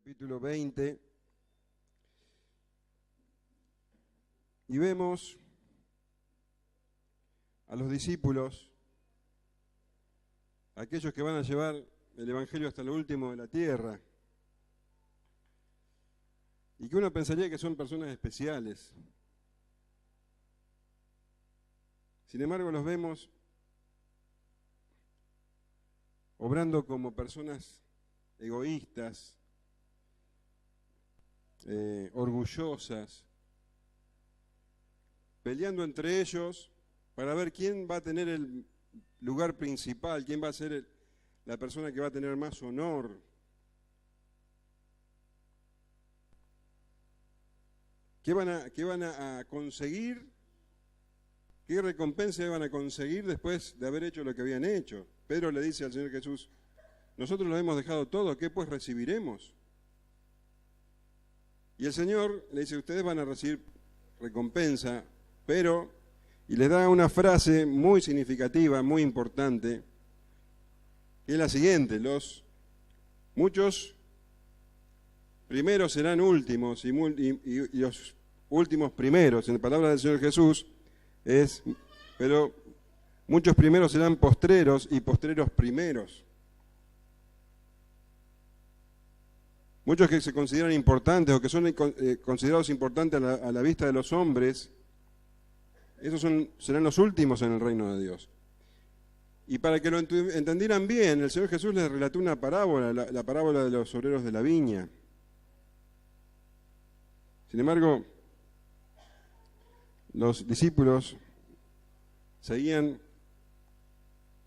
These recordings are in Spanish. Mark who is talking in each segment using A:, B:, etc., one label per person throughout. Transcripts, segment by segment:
A: capítulo 20, y vemos a los discípulos, aquellos que van a llevar el Evangelio hasta lo último de la tierra, y que uno pensaría que son personas especiales. Sin embargo, los vemos obrando como personas egoístas, orgullosas, peleando entre ellos para ver quién va a tener el lugar principal, quién va a ser la persona que va a tener más honor. ¿Qué van a conseguir? ¿Qué recompensa iban a conseguir después de haber hecho lo que habían hecho? Pedro le dice al Señor Jesús: nosotros lo hemos dejado todo, ¿qué pues recibiremos? Y el Señor le dice: ustedes van a recibir recompensa, pero, y les da una frase muy significativa, muy importante, que es la siguiente: muchos primeros serán últimos y los últimos primeros. En la palabra del Señor Jesús pero muchos primeros serán postreros y postreros primeros. Muchos que se consideran importantes o que son considerados importantes a la vista de los hombres, esos serán los últimos en el reino de Dios. Y para que lo entendieran bien, el Señor Jesús les relató una parábola, la parábola de los obreros de la viña. Sin embargo, los discípulos seguían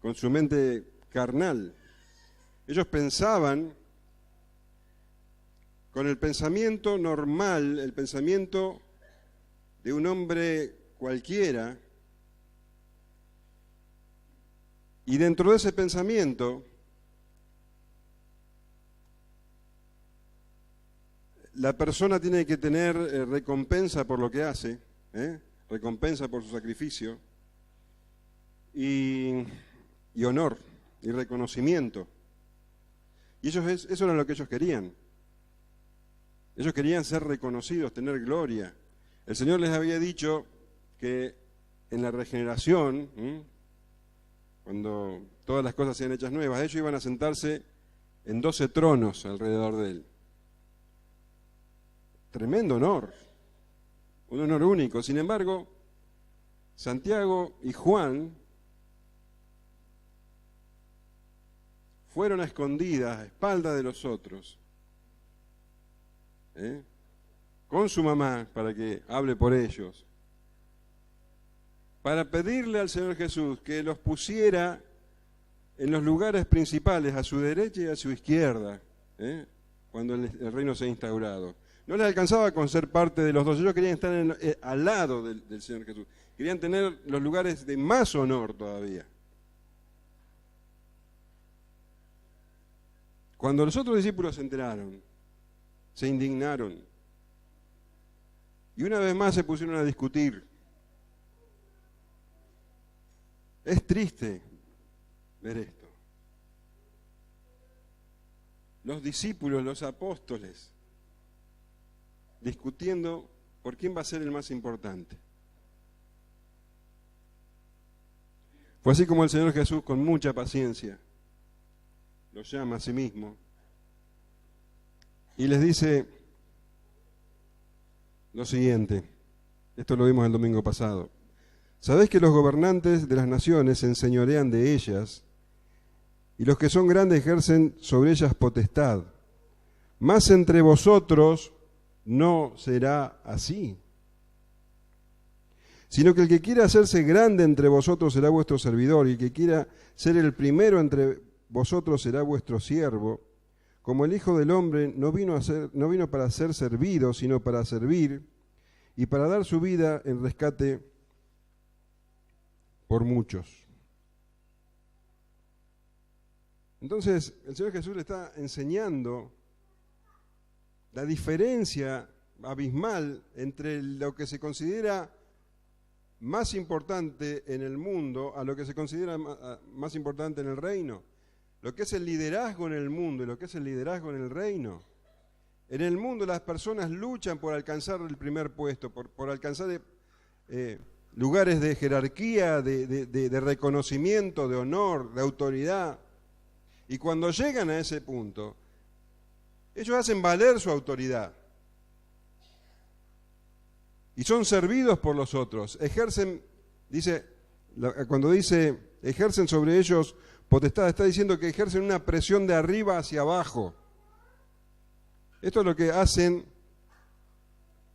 A: con su mente carnal. Ellos pensaban con el pensamiento normal, el pensamiento de un hombre cualquiera, y dentro de ese pensamiento, la persona tiene que tener recompensa por lo que hace, recompensa por su sacrificio, y honor, y reconocimiento. Y eso era lo que ellos querían. Ellos querían ser reconocidos, tener gloria. El Señor les había dicho que en la regeneración, cuando todas las cosas sean hechas nuevas, ellos iban a sentarse en 12 tronos alrededor de Él. Tremendo honor, un honor único. Sin embargo, Santiago y Juan fueron a escondidas, a espaldas de los otros, con su mamá para que hable por ellos, para pedirle al Señor Jesús que los pusiera en los lugares principales, a su derecha y a su izquierda, cuando el reino sea instaurado. No les alcanzaba con ser parte de los dos, ellos querían estar al lado del Señor Jesús, querían tener los lugares de más honor todavía. Cuando los otros discípulos se enteraron, se indignaron y una vez más se pusieron a discutir. Es triste ver esto. Los discípulos, los apóstoles, discutiendo por quién va a ser el más importante. Fue así como el Señor Jesús, con mucha paciencia, los llama a sí mismo y les dice lo siguiente. Esto lo vimos el domingo pasado. ¿Sabéis que los gobernantes de las naciones se enseñorean de ellas y los que son grandes ejercen sobre ellas potestad? Mas entre vosotros no será así, sino que el que quiera hacerse grande entre vosotros será vuestro servidor, y el que quiera ser el primero entre vosotros será vuestro siervo. Como el Hijo del Hombre no vino para ser servido, sino para servir y para dar su vida en rescate por muchos. Entonces, el Señor Jesús le está enseñando la diferencia abismal entre lo que se considera más importante en el mundo a lo que se considera más importante en el reino. Lo que es el liderazgo en el mundo y lo que es el liderazgo en el reino En el mundo las personas luchan por alcanzar el primer puesto, por alcanzar lugares de jerarquía, de reconocimiento, de honor, de autoridad. Y cuando llegan a ese punto, ellos hacen valer su autoridad. Y son servidos por los otros. Ejercen, cuando dice ejercen sobre ellos potestad, está diciendo que ejercen una presión de arriba hacia abajo. Esto es lo que hacen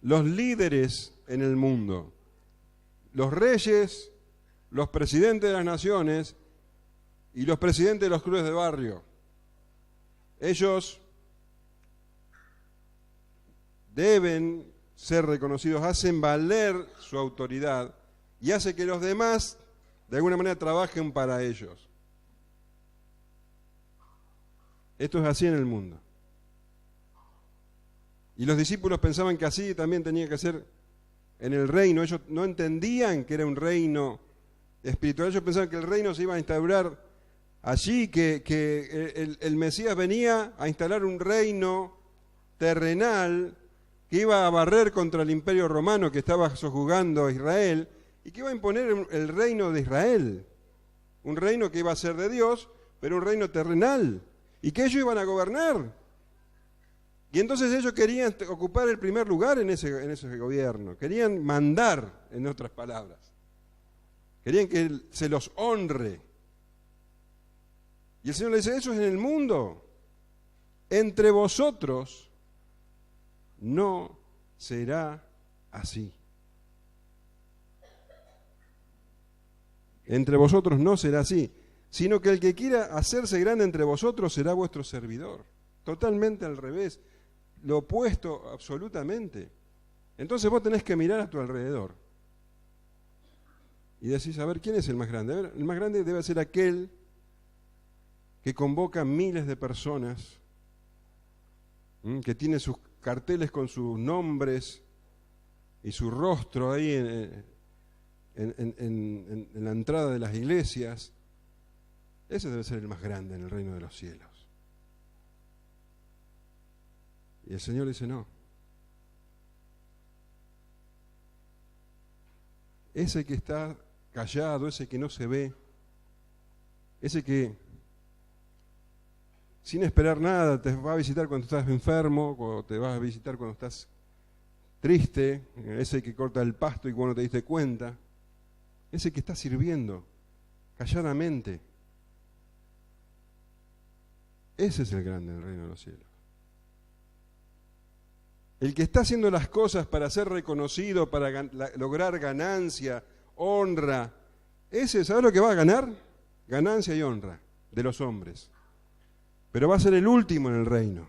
A: los líderes en el mundo. Los reyes, los presidentes de las naciones y los presidentes de los clubes de barrio. Ellos deben ser reconocidos, hacen valer su autoridad y hace que los demás de alguna manera trabajen para ellos. Esto es así en el mundo. Y los discípulos pensaban que así también tenía que ser en el reino. Ellos no entendían que era un reino espiritual. Ellos pensaban que el reino se iba a instaurar allí, que el Mesías venía a instalar un reino terrenal que iba a barrer contra el imperio romano que estaba sojuzgando a Israel y que iba a imponer el reino de Israel. Un reino que iba a ser de Dios, pero un reino terrenal. Y que ellos iban a gobernar. Y entonces ellos querían ocupar el primer lugar en ese gobierno, querían mandar, en otras palabras. Querían que se los honre. Y el Señor le dice, eso es en el mundo. Entre vosotros no será así. Entre vosotros no será así, sino que el que quiera hacerse grande entre vosotros será vuestro servidor. Totalmente al revés. Lo opuesto absolutamente. Entonces vos tenés que mirar a tu alrededor y decís, a ver, ¿quién es el más grande? A ver, el más grande debe ser aquel que convoca miles de personas, que tiene sus carteles con sus nombres y su rostro ahí en la entrada de las iglesias. Ese debe ser el más grande en el reino de los cielos. Y el Señor dice, no. Ese que está callado, ese que no se ve, ese que sin esperar nada te va a visitar cuando estás enfermo, o te va a visitar cuando estás triste, ese que corta el pasto y cuando te diste cuenta, ese que está sirviendo calladamente, ese es el grande en el reino de los cielos. El que está haciendo las cosas para ser reconocido, para lograr ganancia, honra, ese, ¿sabes lo que va a ganar? Ganancia y honra de los hombres. Pero va a ser el último en el reino.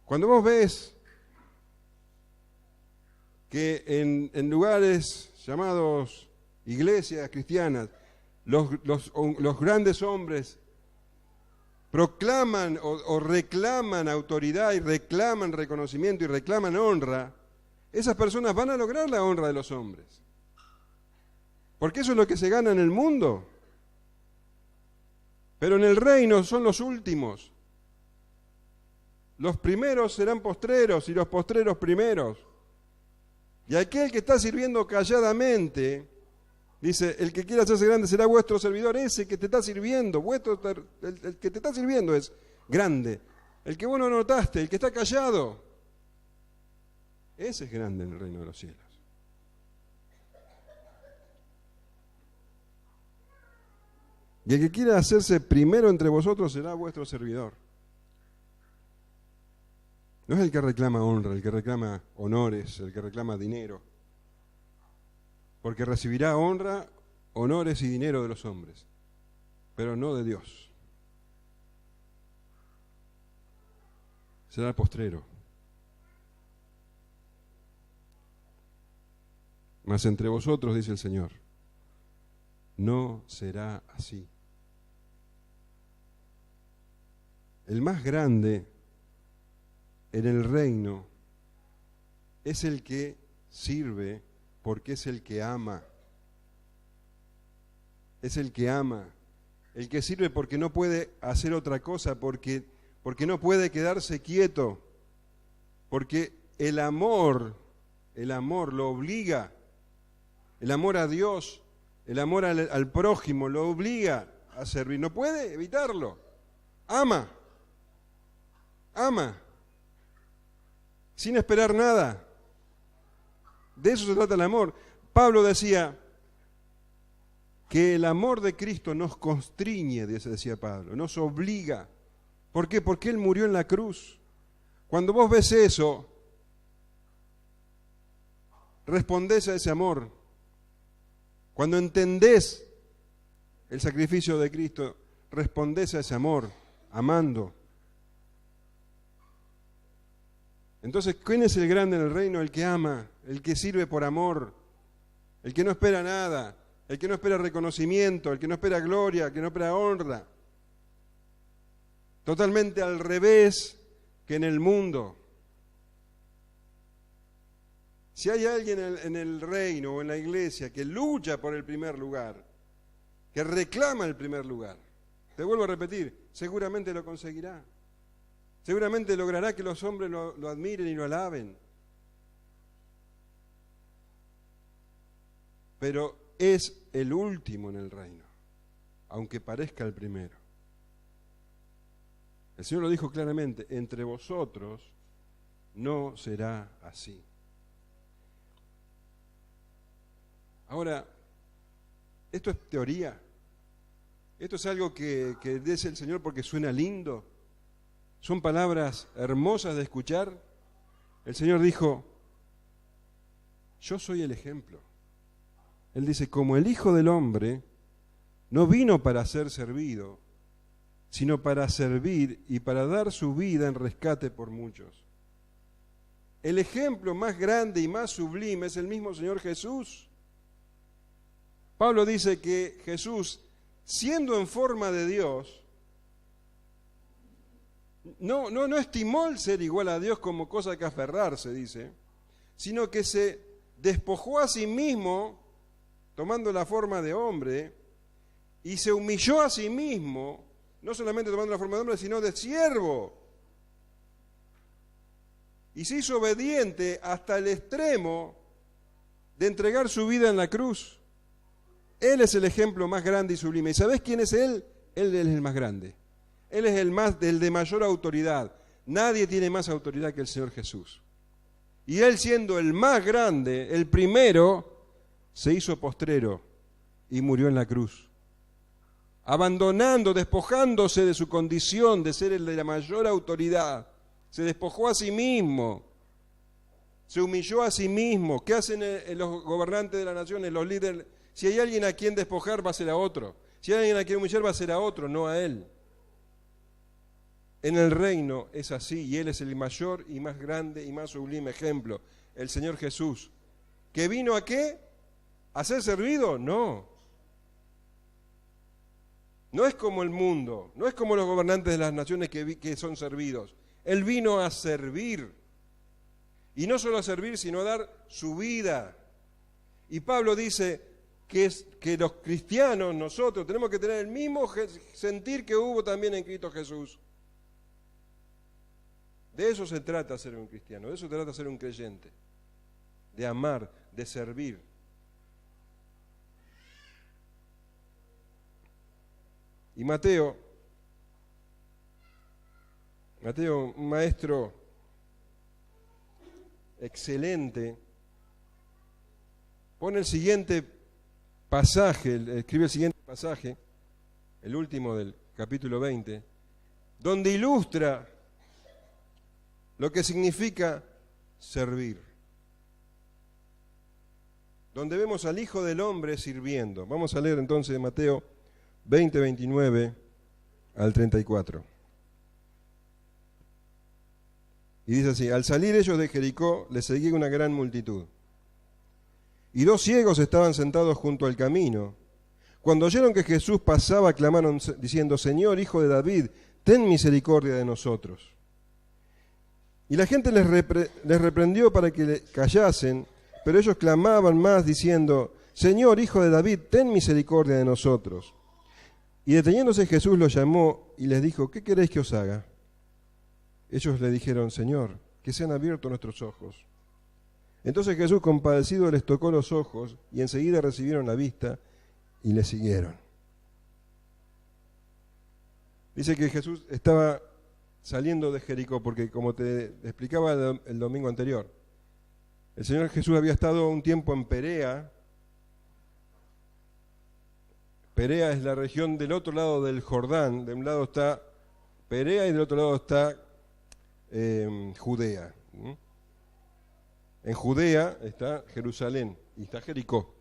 A: Cuando vos ves que en lugares llamados iglesias cristianas, los grandes hombres proclaman o reclaman autoridad y reclaman reconocimiento y reclaman honra, esas personas van a lograr la honra de los hombres. Porque eso es lo que se gana en el mundo. Pero en el reino son los últimos. Los primeros serán postreros y los postreros primeros. Y aquel que está sirviendo calladamente, dice, el que quiera hacerse grande será vuestro servidor. Ese que te está sirviendo, el que te está sirviendo es grande. El que vos no notaste, el que está callado, ese es grande en el reino de los cielos. Y el que quiera hacerse primero entre vosotros será vuestro servidor. No es el que reclama honra, el que reclama honores, el que reclama dinero. Porque recibirá honra, honores y dinero de los hombres, pero no de Dios. Será el postrero. Mas entre vosotros, dice el Señor, no será así. El más grande en el reino es el que sirve porque es el que ama. Es el que ama el que sirve porque no puede hacer otra cosa, porque no puede quedarse quieto, porque el amor lo obliga, el amor a Dios, el amor al prójimo lo obliga a servir, no puede evitarlo, ama, sin esperar nada. De eso se trata el amor. Pablo decía que el amor de Cristo nos constriñe, decía Pablo, nos obliga. ¿Por qué? Porque Él murió en la cruz. Cuando vos ves eso, respondés a ese amor. Cuando entendés el sacrificio de Cristo, respondés a ese amor, amando. Entonces, ¿quién es el grande en el reino? El que ama, el que sirve por amor, el que no espera nada, el que no espera reconocimiento, el que no espera gloria, el que no espera honra. Totalmente al revés que en el mundo. Si hay alguien en el reino o en la iglesia que lucha por el primer lugar, que reclama el primer lugar, te vuelvo a repetir, seguramente lo conseguirá. Seguramente logrará que los hombres lo admiren y lo alaben. Pero es el último en el reino, aunque parezca el primero. El Señor lo dijo claramente, entre vosotros no será así. Ahora, esto es teoría. Esto es algo que dice el Señor porque suena lindo. Son palabras hermosas de escuchar. El Señor dijo, yo soy el ejemplo. Él dice, como el Hijo del Hombre no vino para ser servido, sino para servir y para dar su vida en rescate por muchos. El ejemplo más grande y más sublime es el mismo Señor Jesús. Pablo dice que Jesús, siendo en forma de Dios, no estimó el ser igual a Dios como cosa que aferrarse, dice, sino que se despojó a sí mismo, tomando la forma de hombre, y se humilló a sí mismo, no solamente tomando la forma de hombre, sino de siervo. Y se hizo obediente hasta el extremo de entregar su vida en la cruz. Él es el ejemplo más grande y sublime. ¿Y sabés quién es Él? Él es el más grande. Él es el de mayor autoridad. Nadie tiene más autoridad que el Señor Jesús. Y Él, siendo el más grande, el primero, se hizo postrero y murió en la cruz. Abandonando, despojándose de su condición de ser el de la mayor autoridad. Se despojó a sí mismo. Se humilló a sí mismo. ¿Qué hacen los gobernantes de las naciones, los líderes? Si hay alguien a quien despojar, va a ser a otro. Si hay alguien a quien humillar, va a ser a otro, no a Él. En el reino es así, y Él es el mayor y más grande y más sublime ejemplo, el Señor Jesús. ¿Que vino a qué? ¿A ser servido? No. No es como el mundo, no es como los gobernantes de las naciones que son servidos. Él vino a servir. Y no solo a servir, sino a dar su vida. Y Pablo dice que los cristianos, nosotros, tenemos que tener el mismo sentir que hubo también en Cristo Jesús. De eso se trata ser un cristiano, de eso se trata ser un creyente, de amar, de servir. Y Mateo, un maestro excelente, pone el siguiente pasaje, escribe el siguiente pasaje, el último del capítulo 20, donde ilustra lo que significa servir. Donde vemos al Hijo del Hombre sirviendo. Vamos a leer entonces Mateo 20, 29 al 34. Y dice así: al salir ellos de Jericó, les seguía una gran multitud. Y 2 ciegos estaban sentados junto al camino. Cuando oyeron que Jesús pasaba, clamaron diciendo: Señor, Hijo de David, ten misericordia de nosotros. Y la gente les reprendió para que callasen, pero ellos clamaban más diciendo: Señor, Hijo de David, ten misericordia de nosotros. Y deteniéndose Jesús los llamó y les dijo, ¿qué queréis que os haga? Ellos le dijeron, Señor, que sean abiertos nuestros ojos. Entonces Jesús, compadecido, les tocó los ojos y enseguida recibieron la vista y le siguieron. Dice que Jesús estaba saliendo de Jericó, porque como te explicaba el domingo anterior, el Señor Jesús había estado un tiempo en Perea. Perea es la región del otro lado del Jordán. De un lado está Perea y del otro lado está Judea. En Judea está Jerusalén y está Jericó.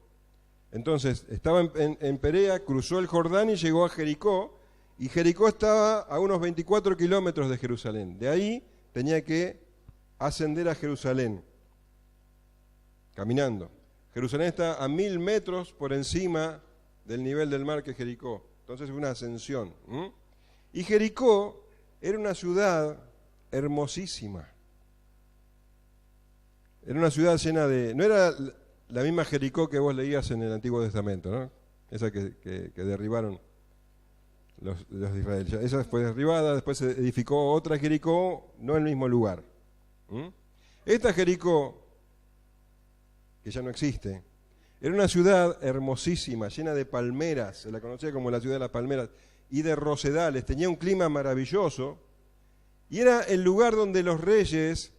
A: Entonces, estaba en Perea, cruzó el Jordán y llegó a Jericó. Y Jericó estaba a unos 24 kilómetros de Jerusalén. De ahí tenía que ascender a Jerusalén, caminando. Jerusalén está a 1000 metros por encima del nivel del mar que es Jericó. Entonces es una ascensión. Y Jericó era una ciudad hermosísima. Era una ciudad llena de... No era la misma Jericó que vos leías en el Antiguo Testamento, ¿no? Esa que derribaron los de Israel. Esa fue derribada, después se edificó otra Jericó, no en el mismo lugar. Esta Jericó, que ya no existe, era una ciudad hermosísima, llena de palmeras, se la conocía como la ciudad de las palmeras, y de rosedales, tenía un clima maravilloso, y era el lugar donde los reyes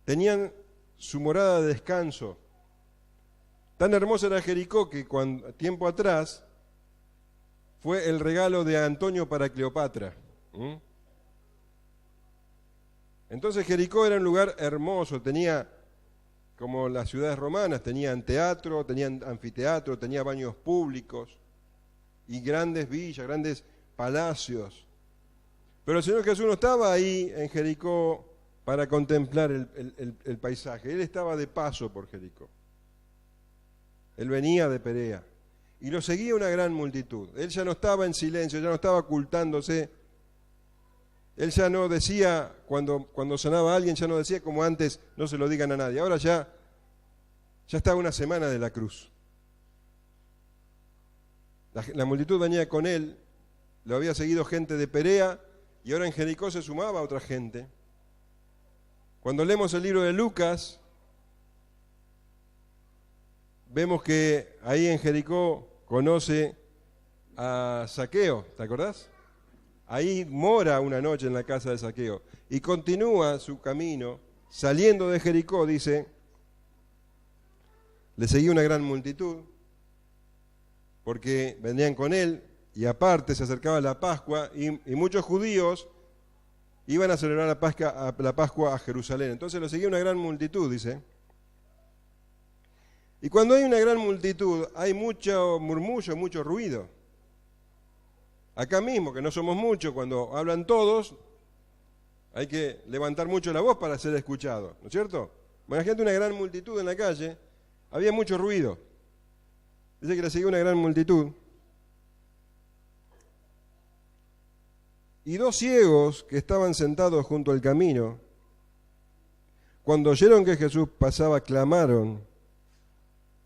A: tenían su morada de descanso. Tan hermosa era Jericó que tiempo atrás fue el regalo de Antonio para Cleopatra. Entonces Jericó era un lugar hermoso, tenía, como las ciudades romanas, tenían teatro, tenían anfiteatro, tenía baños públicos y grandes villas, grandes palacios. Pero el Señor Jesús no estaba ahí en Jericó para contemplar el paisaje. Él estaba de paso por Jericó. Él venía de Perea y lo seguía una gran multitud. Él ya no estaba en silencio, ya no estaba ocultándose. Él ya no decía, cuando sanaba a alguien, ya no decía como antes, no se lo digan a nadie. Ahora ya estaba una semana de la cruz. La multitud venía con él, lo había seguido gente de Perea y ahora en Jericó se sumaba otra gente. Cuando leemos el libro de Lucas, vemos que ahí en Jericó conoce a Zaqueo, ¿te acordás? Ahí mora una noche en la casa de Zaqueo y continúa su camino, saliendo de Jericó, dice, le seguía una gran multitud, porque venían con él, y aparte se acercaba la Pascua, y muchos judíos iban a celebrar la Pascua a Jerusalén. Entonces lo seguía una gran multitud, dice. Y cuando hay una gran multitud, hay mucho murmullo, mucho ruido. Acá mismo, que no somos muchos, cuando hablan todos, hay que levantar mucho la voz para ser escuchado, ¿no es cierto? Imagínate una gran multitud en la calle, había mucho ruido. Dice que le seguía una gran multitud. Y 2 ciegos que estaban sentados junto al camino, cuando oyeron que Jesús pasaba, clamaron,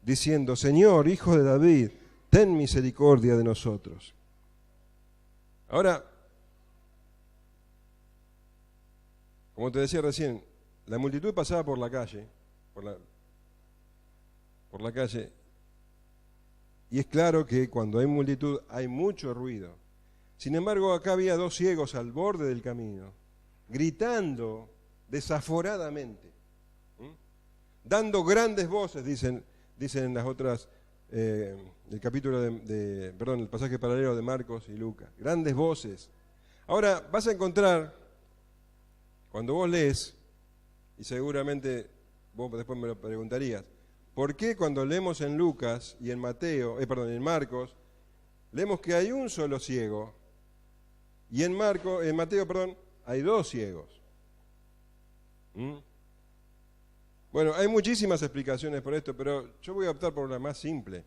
A: diciendo, Señor, Hijo de David, ten misericordia de nosotros. Ahora, como te decía recién, la multitud pasaba por la calle, por la calle, y es claro que cuando hay multitud hay mucho ruido. Sin embargo, acá había 2 ciegos al borde del camino, gritando desaforadamente, dando grandes voces, dicen las otras, el capítulo el pasaje paralelo de Marcos y Lucas, grandes voces. Ahora, vas a encontrar, cuando vos lees, y seguramente vos después me lo preguntarías, ¿por qué cuando leemos en Lucas y en en Marcos, leemos que hay un solo ciego, y en Mateo, hay 2 ciegos? Bueno, hay muchísimas explicaciones por esto, pero yo voy a optar por la más simple.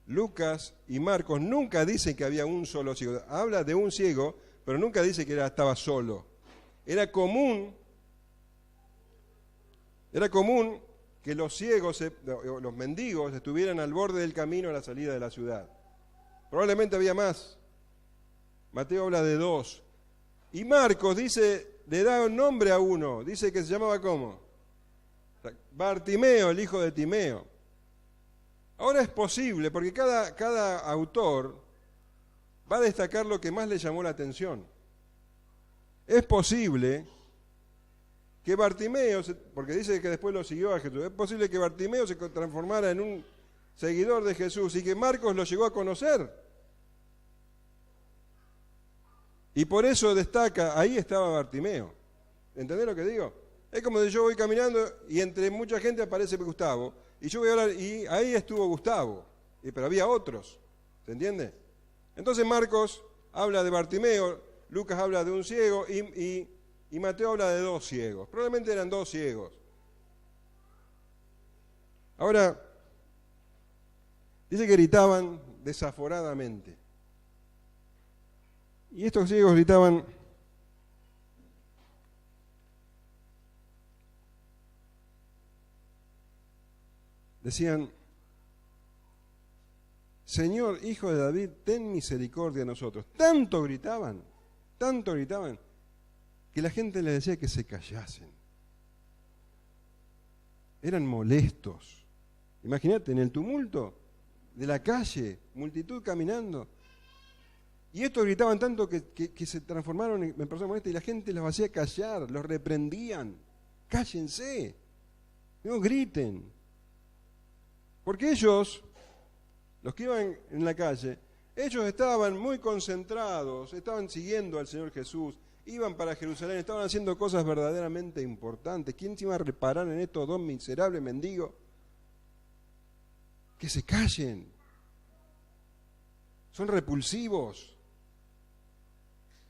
A: Lucas y Marcos nunca dicen que había un solo ciego. Habla de un ciego, pero nunca dice que estaba solo. Era común que los ciegos, los mendigos, estuvieran al borde del camino a la salida de la ciudad. Probablemente había más. Mateo habla de dos. Y Marcos dice, le da un nombre a uno, dice que se llamaba ¿cómo? Bartimeo, el hijo de Timeo. Ahora es posible, porque cada autor va a destacar lo que más le llamó la atención. Es posible que Bartimeo, porque dice que después lo siguió a Jesús, es posible que Bartimeo se transformara en un seguidor de Jesús y que Marcos lo llegó a conocer. Y por eso destaca, ahí estaba Bartimeo. ¿Entendés lo que digo? Es como si yo voy caminando y entre mucha gente aparece Gustavo, y yo voy a hablar, y ahí estuvo Gustavo, pero había otros, ¿se entiende? Entonces Marcos habla de Bartimeo, Lucas habla de un ciego y Mateo habla de dos ciegos. Probablemente eran dos ciegos. Ahora, dice que gritaban desaforadamente. Y estos ciegos gritaban, decían, Señor, Hijo de David, ten misericordia de nosotros. Tanto gritaban, que la gente les decía que se callasen. Eran molestos. Imagínate, en el tumulto de la calle, multitud caminando. Y estos gritaban tanto que se transformaron en personas molestas y la gente los hacía callar, los reprendían. Cállense, no griten. Porque ellos, los que iban en la calle, ellos estaban muy concentrados, estaban siguiendo al Señor Jesús, iban para Jerusalén, estaban haciendo cosas verdaderamente importantes. ¿Quién se iba a reparar en estos dos miserables mendigos? Que se callen. Son repulsivos.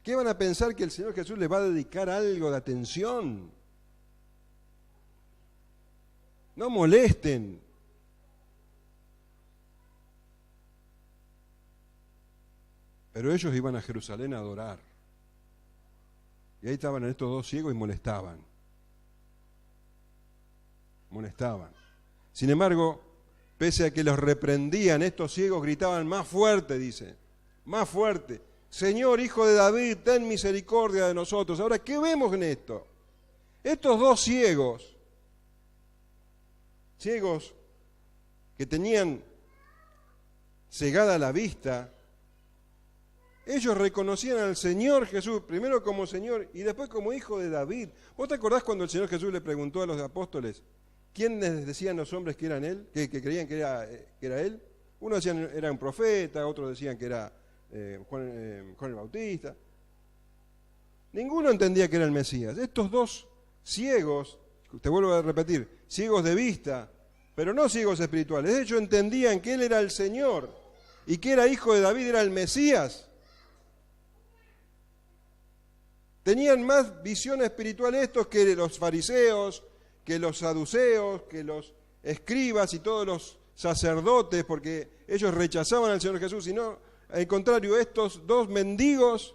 A: ¿Qué van a pensar que el Señor Jesús les va a dedicar algo de atención? No molesten. Pero ellos iban a Jerusalén a adorar. Y ahí estaban estos dos ciegos y molestaban. Sin embargo, pese a que los reprendían, estos ciegos gritaban más fuerte, dice. Más fuerte. Señor, Hijo de David, ten misericordia de nosotros. Ahora, ¿qué vemos en esto? Estos dos ciegos que tenían cegada la vista, ellos reconocían al Señor Jesús, primero como Señor y después como Hijo de David. ¿Vos te acordás cuando el Señor Jesús le preguntó a los apóstoles quiénes decían los hombres que eran Él, que creían que era Él? Unos decían era un profeta, otros decían que era Juan el Bautista. Ninguno entendía que era el Mesías. Estos dos ciegos, te vuelvo a repetir, ciegos de vista, pero no ciegos espirituales. Ellos entendían que Él era el Señor y que era Hijo de David, era el Mesías. Tenían más visión espiritual estos que los fariseos, que los saduceos, que los escribas y todos los sacerdotes, porque ellos rechazaban al Señor Jesús, sino al contrario, estos dos mendigos,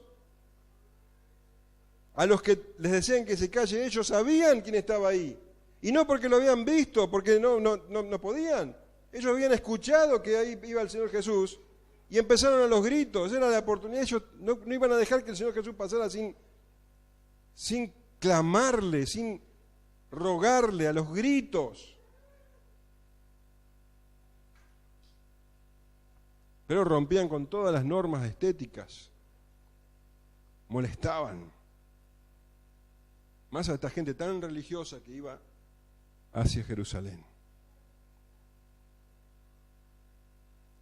A: a los que les decían que se calle, ellos sabían quién estaba ahí. Y no porque lo habían visto, porque no podían. Ellos habían escuchado que ahí iba el Señor Jesús y empezaron a los gritos. Era la oportunidad. Ellos no iban a dejar que el Señor Jesús pasara sin clamarle, sin rogarle, a los gritos. Pero rompían con todas las normas estéticas. Molestaban. Más a esta gente tan religiosa que iba hacia Jerusalén.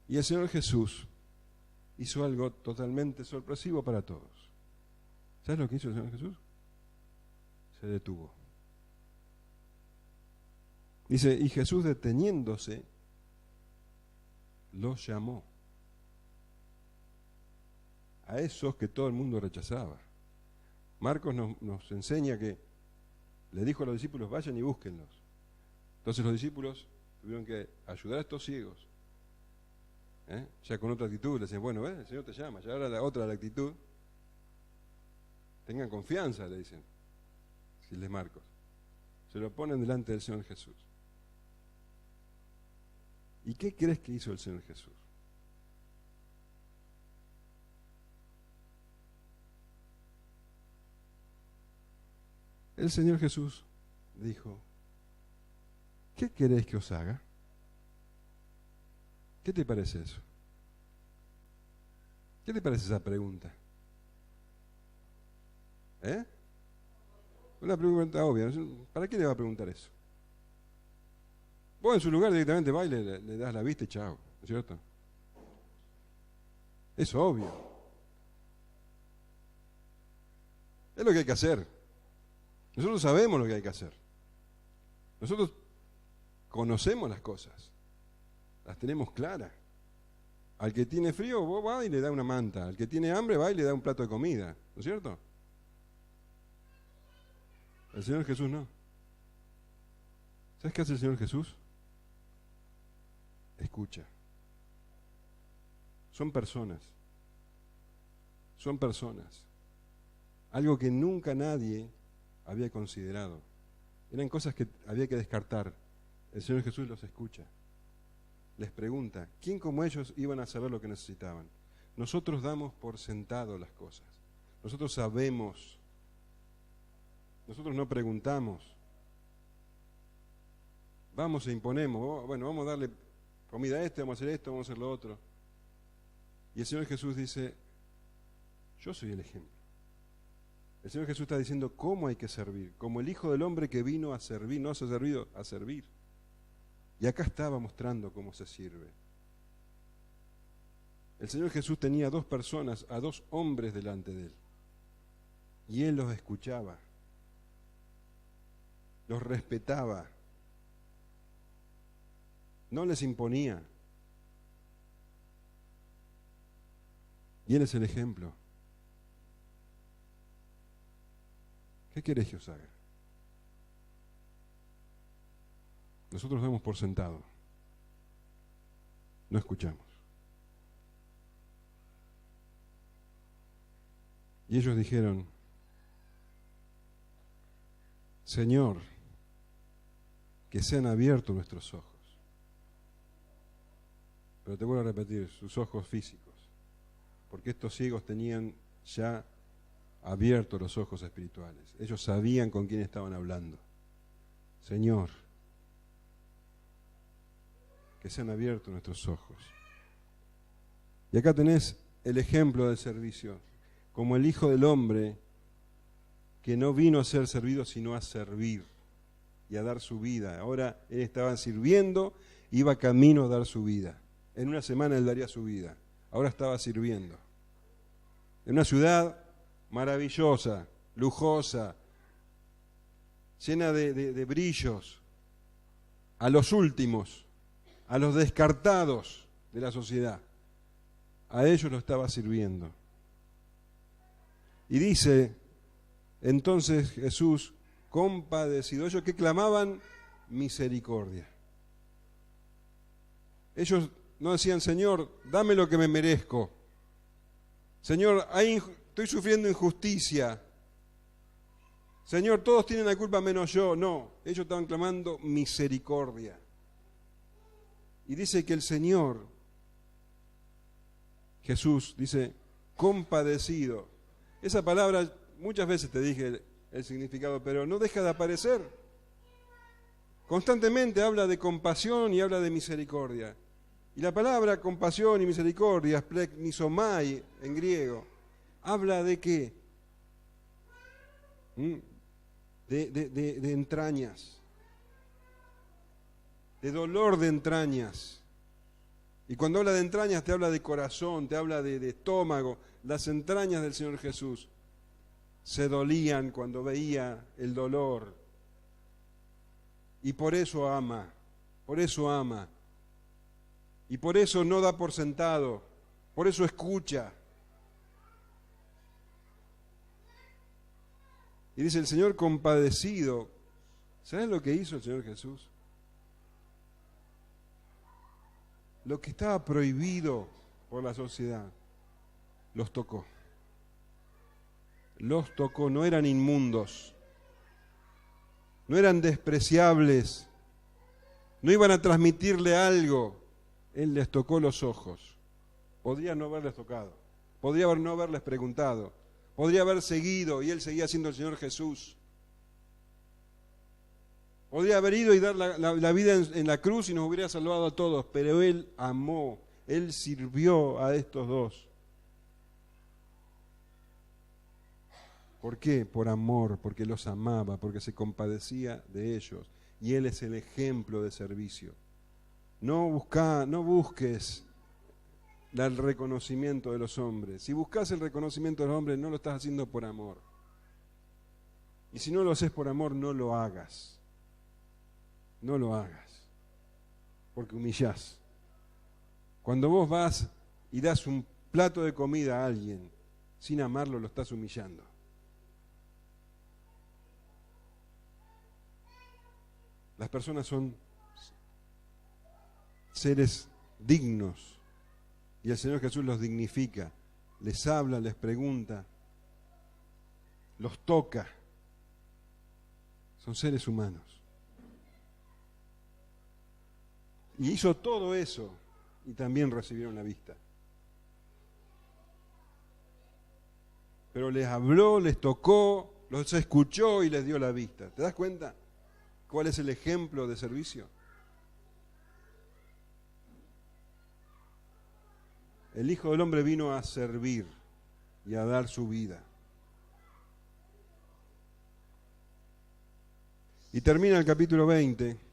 A: Y el Señor Jesús hizo algo totalmente sorpresivo para todos. ¿Sabes lo que hizo el Señor Jesús? Se detuvo. Dice, y Jesús deteniéndose, los llamó. A esos que todo el mundo rechazaba. Marcos nos enseña que le dijo a los discípulos, vayan y búsquenlos. Entonces los discípulos tuvieron que ayudar a estos ciegos. Ya con otra actitud, le decían, bueno, el Señor te llama, ya ahora la otra la actitud. Tengan confianza, le dicen, si les Marcos. Se lo ponen delante del Señor Jesús. ¿Y qué crees que hizo el Señor Jesús? El Señor Jesús dijo, ¿qué queréis que os haga? ¿Qué te parece eso? ¿Qué te parece esa pregunta? Una pregunta obvia. ¿Para qué le va a preguntar eso? Vos en su lugar directamente vas y le das la vista y chao, ¿no es cierto? Es obvio. Es lo que hay que hacer. Nosotros sabemos lo que hay que hacer. Nosotros conocemos las cosas. Las tenemos claras. Al que tiene frío, vos vas y le da una manta. Al que tiene hambre, va y le da un plato de comida. ¿No es cierto? El Señor Jesús no. ¿Sabes qué hace el Señor Jesús? Escucha. Son personas. Son personas. Algo que nunca nadie había considerado. Eran cosas que había que descartar. El Señor Jesús los escucha. Les pregunta, ¿quién como ellos iban a saber lo que necesitaban? Nosotros damos por sentado las cosas. Nosotros sabemos. Nosotros no preguntamos. Vamos e imponemos. Bueno, vamos a darle comida a este, vamos a hacer esto, vamos a hacer lo otro. Y el Señor Jesús dice, yo soy el ejemplo. El Señor Jesús está diciendo cómo hay que servir, como el Hijo del Hombre que vino a servir, no se ha servido, a servir. Y acá estaba mostrando cómo se sirve. El Señor Jesús tenía a dos personas, a dos hombres delante de Él. Y Él los escuchaba, los respetaba, no les imponía. Y Él es el ejemplo. ¿Qué querés que os haga? Nosotros damos por sentado. No escuchamos. Y ellos dijeron, Señor, que sean abiertos nuestros ojos. Pero te vuelvo a repetir, sus ojos físicos. Porque estos ciegos tenían ya abiertos los ojos espirituales. Ellos sabían con quién estaban hablando. Señor, que sean abiertos nuestros ojos. Y acá tenés el ejemplo del servicio, como el Hijo del Hombre que no vino a ser servido sino a servir y a dar su vida. Ahora Él estaba sirviendo, iba camino a dar su vida. En una semana Él daría su vida. Ahora estaba sirviendo. En una ciudad maravillosa, lujosa, llena de brillos, a los últimos, a los descartados de la sociedad. A ellos lo estaba sirviendo. Y dice entonces Jesús, compadecido, ellos que clamaban misericordia. Ellos no decían, Señor, dame lo que me merezco. Señor, estoy sufriendo injusticia. Señor, todos tienen la culpa menos yo. No, ellos estaban clamando misericordia. Y dice que el Señor, Jesús, dice, compadecido. Esa palabra, muchas veces te dije el significado, pero no deja de aparecer. Constantemente habla de compasión y habla de misericordia. Y la palabra compasión y misericordia, spleknisomai en griego, habla de qué? De entrañas, de dolor de entrañas. Y cuando habla de entrañas te habla de corazón, te habla de estómago. Las entrañas del Señor Jesús se dolían cuando veía el dolor. Y por eso ama, por eso ama. Y por eso no da por sentado, por eso escucha. Y dice el Señor compadecido. ¿Sabes lo que hizo el Señor Jesús? Lo que estaba prohibido por la sociedad, los tocó. Los tocó, no eran inmundos, no eran despreciables, no iban a transmitirle algo. Él les tocó los ojos. Podría no haberles tocado, podría no haberles preguntado, podría haber seguido y Él seguía siendo el Señor Jesús. Podría haber ido y dar la vida en la cruz y nos hubiera salvado a todos, pero Él amó, Él sirvió a estos dos. ¿Por qué? Por amor, porque los amaba, porque se compadecía de ellos. Y Él es el ejemplo de servicio. No busques el reconocimiento de los hombres. Si buscas el reconocimiento de los hombres, no lo estás haciendo por amor. Y si no lo haces por amor, no lo hagas. No lo hagas, porque humillás. Cuando vos vas y das un plato de comida a alguien, sin amarlo, lo estás humillando. Las personas son seres dignos y el Señor Jesús los dignifica, les habla, les pregunta, los toca. Son seres humanos. Y hizo todo eso y también recibieron la vista. Pero les habló, les tocó, los escuchó y les dio la vista. ¿Te das cuenta cuál es el ejemplo de servicio? El Hijo del Hombre vino a servir y a dar su vida. Y termina el capítulo 20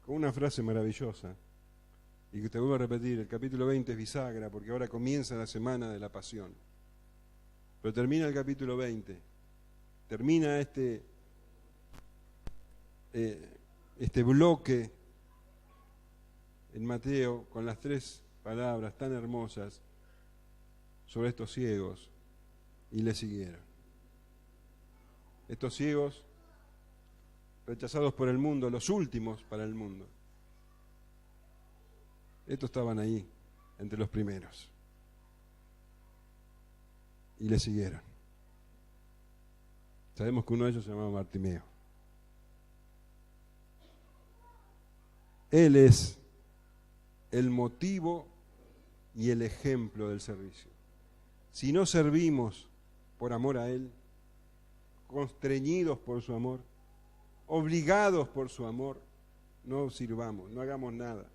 A: con una frase maravillosa, y que te vuelvo a repetir, el capítulo 20 es bisagra, porque ahora comienza la semana de la pasión. Pero termina el capítulo 20, termina este bloque en Mateo con las 3 palabras tan hermosas sobre estos ciegos, y le siguieron. Estos ciegos rechazados por el mundo, los últimos para el mundo. Estos estaban ahí, entre los primeros. Y le siguieron. Sabemos que uno de ellos se llamaba Bartimeo. Él es el motivo y el ejemplo del servicio. Si no servimos por amor a Él, constreñidos por su amor, obligados por su amor, no sirvamos, no hagamos nada.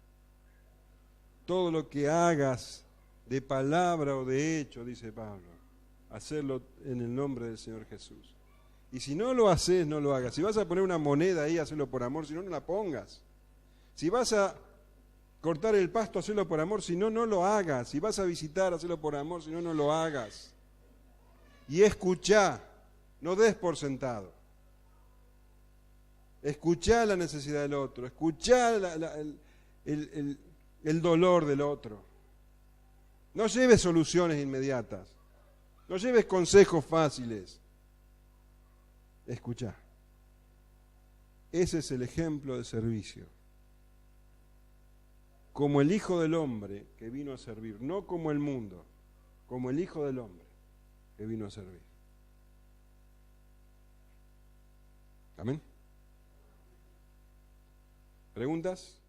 A: Todo lo que hagas de palabra o de hecho, dice Pablo, hacerlo en el nombre del Señor Jesús. Y si no lo haces, no lo hagas. Si vas a poner una moneda ahí, hazlo por amor, si no, no la pongas. Si vas a cortar el pasto, hazlo por amor, si no, no lo hagas. Si vas a visitar, hazlo por amor, si no, no lo hagas. Y escuchá, no des por sentado. Escuchá la necesidad del otro, escuchá el dolor del otro. No lleves soluciones inmediatas, no lleves consejos fáciles. Escuchá. Ese es el ejemplo de servicio. Como el Hijo del Hombre que vino a servir, no como el mundo, como el Hijo del Hombre que vino a servir. Amén. ¿Preguntas?